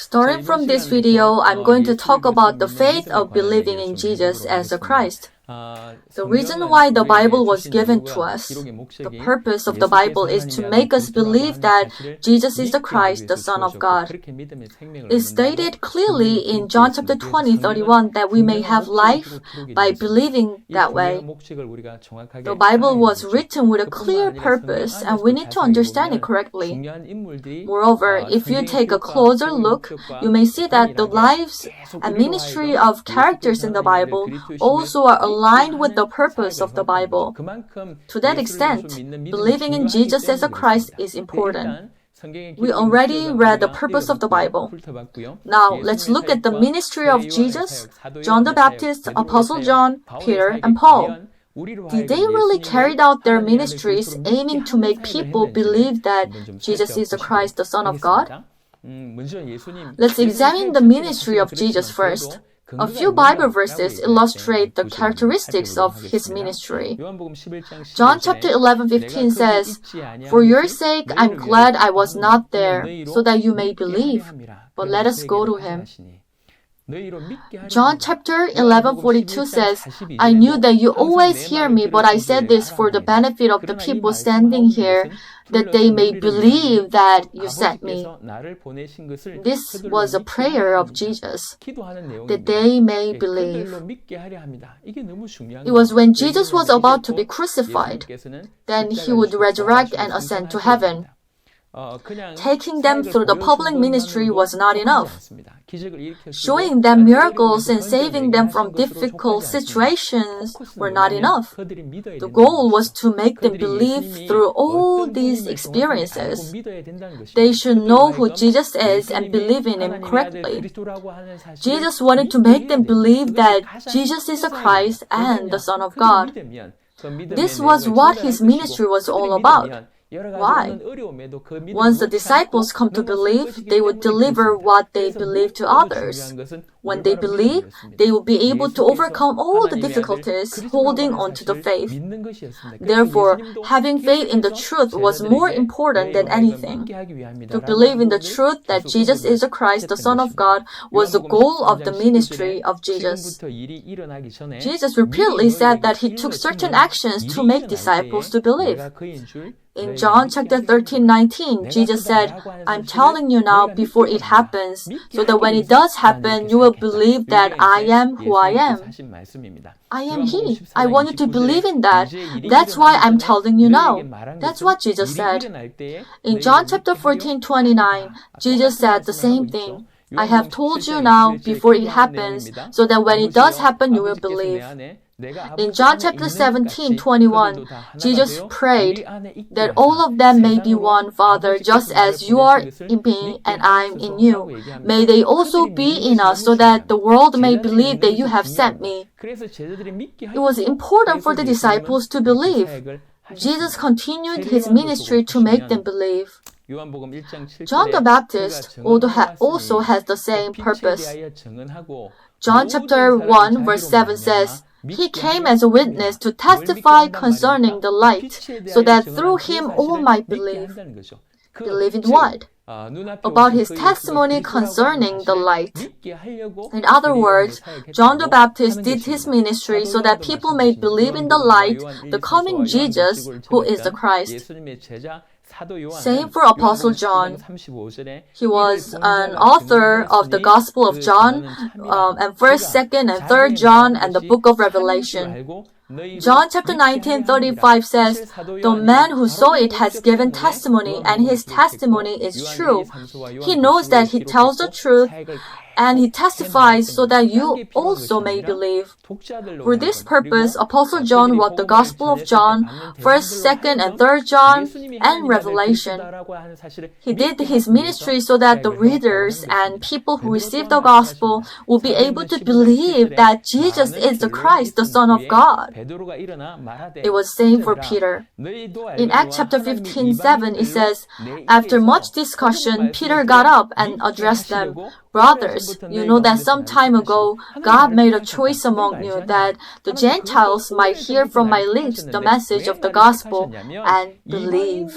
Starting from this video, I'm going to talk about the faith of believing in Jesus as the Christ. The reason why the Bible was given to us, the purpose of the Bible is to make us believe that Jesus is the Christ, the Son of God. It's stated clearly in John chapter 20:31 that we may have life by believing that way. The Bible was written with a clear purpose and we need to understand it correctly. Moreover, if you take a closer look, you may see that the lives and ministry of characters in the Bible also are aligned with the purpose of the Bible. To that extent, believing in Jesus as a Christ is important. We already read the purpose of the Bible. Now, let's look at the ministry of Jesus, John the Baptist, Apostle John, Peter, and Paul. Did they really carry out their ministries aiming to make people believe that Jesus is the Christ, the Son of God? Let's examine the ministry of Jesus first. A few Bible verses illustrate the characteristics of his ministry. John chapter 11:15 says, "For your sake I'm glad I was not there, so that you may believe. But let us go to him." John chapter 11:42 says, "I knew that you always hear me, but I said this for the benefit of the people standing here, that they may believe that you sent me." This was a prayer of Jesus, that they may believe. It was when Jesus was about to be crucified, then he would resurrect and ascend to heaven. Taking them through the public ministry was not enough. Showing them miracles and saving them from difficult situations were not enough. The goal was to make them believe through all these experiences. They should know who Jesus is and believe in him correctly. Jesus wanted to make them believe that Jesus is the Christ and the Son of God. This was what his ministry was all about. Why? Once the disciples come to believe, they would deliver what they believe to others. When they believe, they will be able to overcome all the difficulties holding on to the faith. Therefore, having faith in the truth was more important than anything. To believe in the truth that Jesus is the Christ, the Son of God, was the goal of the ministry of Jesus. Jesus repeatedly said that he took certain actions to make disciples to believe. In John chapter 13:19, Jesus said, "I'm telling you now before it happens, so that when it does happen, you will believe that I am who I am." I am He. I want you to believe in that. That's why I'm telling you now. That's what Jesus said. In John chapter 14:29, Jesus said the same thing. "I have told you now before it happens, so that when it does happen, you will believe." In John chapter 17:21, Jesus prayed that all of them may be one, Father, just as you are in me and I am in you. May they also be in us, so that the world may believe that you have sent me. It was important for the disciples to believe. Jesus continued his ministry to make them believe. John the Baptist also has the same purpose. John chapter 1 verse 7 says, "He came as a witness to testify concerning the light, so that through him all might believe." Believe in what? About his testimony concerning the light. In other words, John the Baptist did his ministry so that people may believe in the light, the coming Jesus, who is the Christ. Same for Apostle John. He was an author of the Gospel of John, and 1st, 2nd, and 3rd John, and the book of Revelation. John chapter 19:35 says, "The man who saw it has given testimony, and his testimony is true. He knows that he tells the truth, and he testifies so that you also may believe." For this purpose, Apostle John wrote the Gospel of John, 1st, 2nd, and 3rd John, and Revelation. He did his ministry so that the readers and people who receive the Gospel will be able to believe that Jesus is the Christ, the Son of God. It was same for Peter. In Acts chapter 15:7, it says, "After much discussion, Peter got up and addressed them. Brothers, you know that some time ago, God made a choice among you that the Gentiles might hear from my lips the message of the gospel and believe.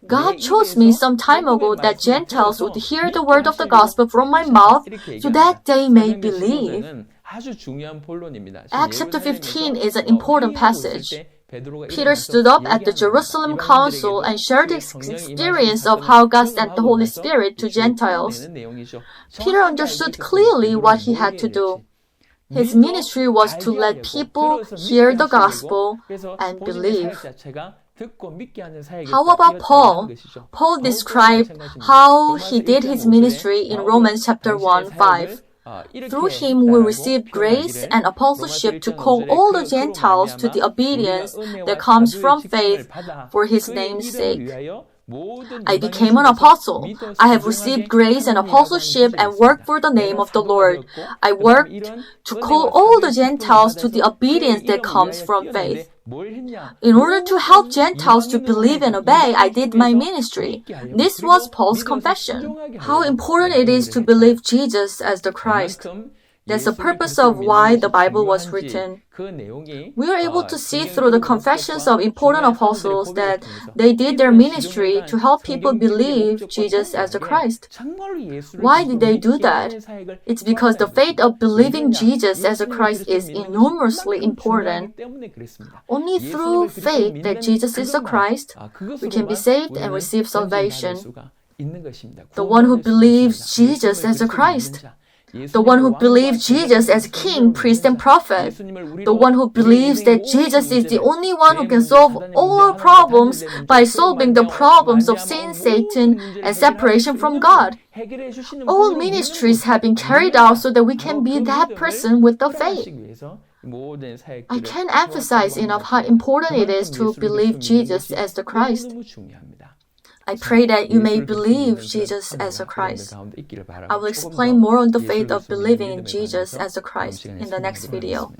God chose me some time ago that Gentiles would hear the word of the gospel from my mouth so that they may believe. Acts chapter 15 is an important passage. Peter stood up at the Jerusalem Council and shared his experience of how God sent the Holy Spirit to Gentiles. Peter understood clearly what he had to do. His ministry was to let people hear the gospel and believe. How about Paul? Paul described how he did his ministry in Romans chapter 1:5. Through him we receive grace and apostleship to call all the Gentiles to the obedience that comes from faith for his name's sake. I became an apostle. I have received grace and apostleship and worked for the name of the Lord. I worked to call all the Gentiles to the obedience that comes from faith. In order to help Gentiles to believe and obey, I did my ministry. This was Paul's confession. How important it is to believe Jesus as the Christ. That's the purpose of why the Bible was written. We are able to see through the confessions of important apostles that they did their ministry to help people believe Jesus as the Christ. Why did they do that? It's because the faith of believing Jesus as the Christ is enormously important. Only through faith that Jesus is the Christ, we can be saved and receive salvation. The one who believes Jesus as the Christ, the one who believes Jesus as king, priest, and prophet. The one who believes that Jesus is the only one who can solve all our problems by solving the problems of sin, Satan, and separation from God. All ministries have been carried out so that we can be that person with the faith. I can't emphasize enough how important it is to believe Jesus as the Christ. I pray that you may believe Jesus as the Christ. I will explain more on the faith of believing in Jesus as the Christ in the next video.